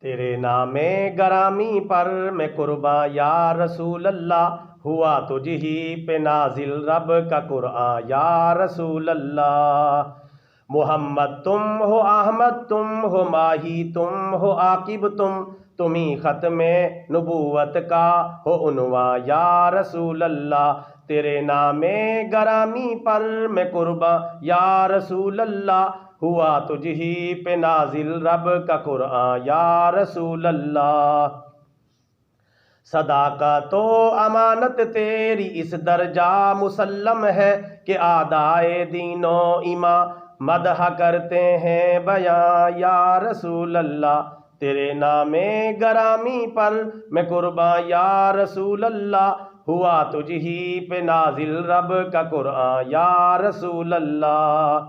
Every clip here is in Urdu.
تیرے نام گرامی پر میں قرباں یا رسول اللہ، ہوا تجھ ہی پہ نازل رب کا قرآن یا رسول اللہ۔ محمد تم ہو، احمد تم ہو، ماہی تم ہو، عاقب تم ہی ختم نبوت کا ہو عنواں یا رسول اللہ۔ تیرے نام گرامی پر میں قرباں یا رسول اللہ، ہوا تجھ ہی پہ نازل رب کا قرآن یا رسول اللہ۔ صداقت و امانت تیری اس درجہ مسلم ہے کہ اعدائے دین و ایمان مدح کرتے ہیں بیان یا رسول اللہ۔ تیرے نام گرامی پر میں قرباں یا رسول اللہ، ہوا تجھ ہی پہ نازل رب کا قرآن یا رسول اللہ۔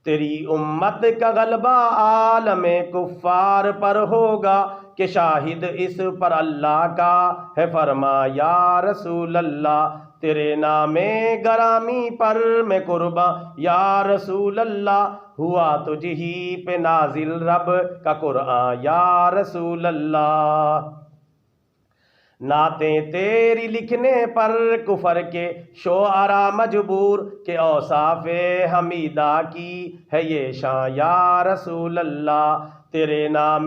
تیری امت کا غلبہ عالم کفار پر ہوگا کہ شاہد اس پر اللہ کا ہے فرمان یا رسول اللہ۔ تیرے نام گرامی پر میں قرباں یا رسول اللہ، ہوا تجھ ہی پہ نازل رب کا قرآن یا رسول اللہ۔ نعتیں تیری لکھنے پر کفر کے شعراء مجبور کہ اوصاف حمیدہ کی ہے یہ شان یا رسول اللہ۔ تیرے نام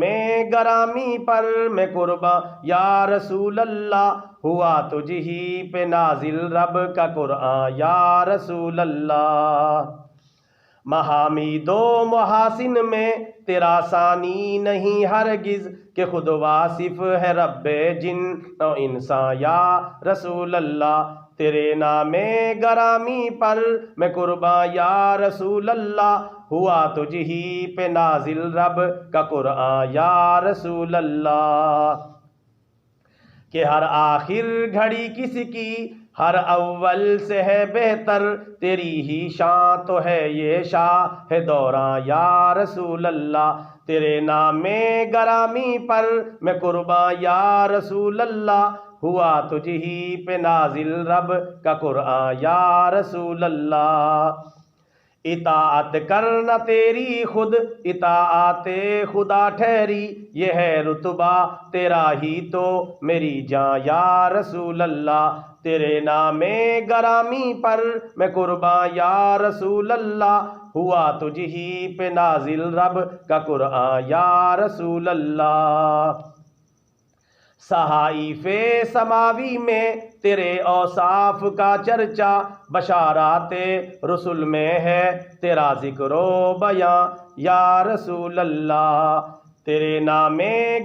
گرامی پر میں قرباں یا رسول اللہ، ہوا تجھ ہی پہ نازل رب کا قرآن یا رسول اللہ۔ محامید و محاسن میں تیرا ثانی نہیں ہرگز کہ خود واصف ہے رب جن و انسان یا رسول اللہ۔ تیرے نام گرامی پر میں قرباں یا رسول اللہ، ہوا تجھ ہی پہ نازل رب کا قرآن یا رسول اللہ۔ کہ ہر آخر گھڑی کس کی ہر اول سے ہے بہتر، تیری ہی شان تو ہے یہ شاہ دوراں یا رسول اللہ۔ تیرے نام گرامی پر میں قرباں یا رسول اللہ، ہوا تجھ ہی پہ نازل رب کا قرآن یا رسول اللہ۔ اطاعت کرنا تیری خود اطاعت خدا ٹھہری، یہ ہے رتبہ تیرا ہی تو میری جان یا رسول اللہ۔ تیرے نام گرامی پر میں قرباں یا رسول اللہ، ہوا تجھ ہی پہ نازل رب کا قرآن یا رسول اللہ۔ صحائف سماوی میں تیرے اوصاف کا چرچا، بشارات رسل میں ہے تیرا ذکر و بیان یا رسول اللہ۔ تیرے نام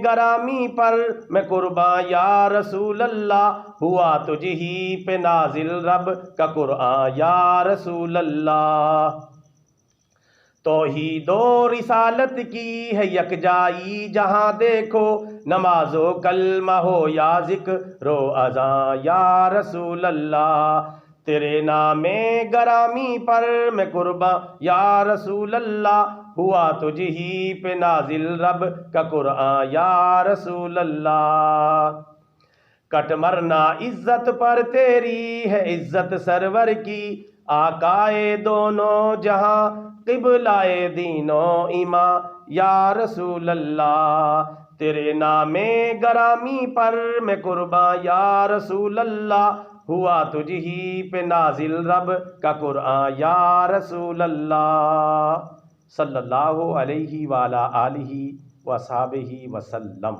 گرامی پر میں قرباں یا رسول اللہ، ہوا تجھ ہی پہ نازل رب کا قرآن یا رسول اللہ۔ توحید و رسالت کی ہے یکجائی جہاں دیکھو، نماز و کلمہ ہو یا ذکر و اذان یا رسول اللہ۔ تیرے نام گرامی پر میں قرباں یا رسول اللہ، ہوا تجھ ہی پہ نازل رب کا قرآن یا رسول اللہ۔ کٹ مرنا عزت پر تیری ہے عزت سرور کی، آقائے دونوں جہاں قبلائے دین و ایمان یا رسول اللہ۔ تیرے نام گرامی پر میں قرباں یا رسول اللہ، ہوا تجھ ہی پہ نازل رب کا قرآن یا رسول اللہ۔ صلی اللہ علیہ وآلہ آلہ وصحبہ وسلم۔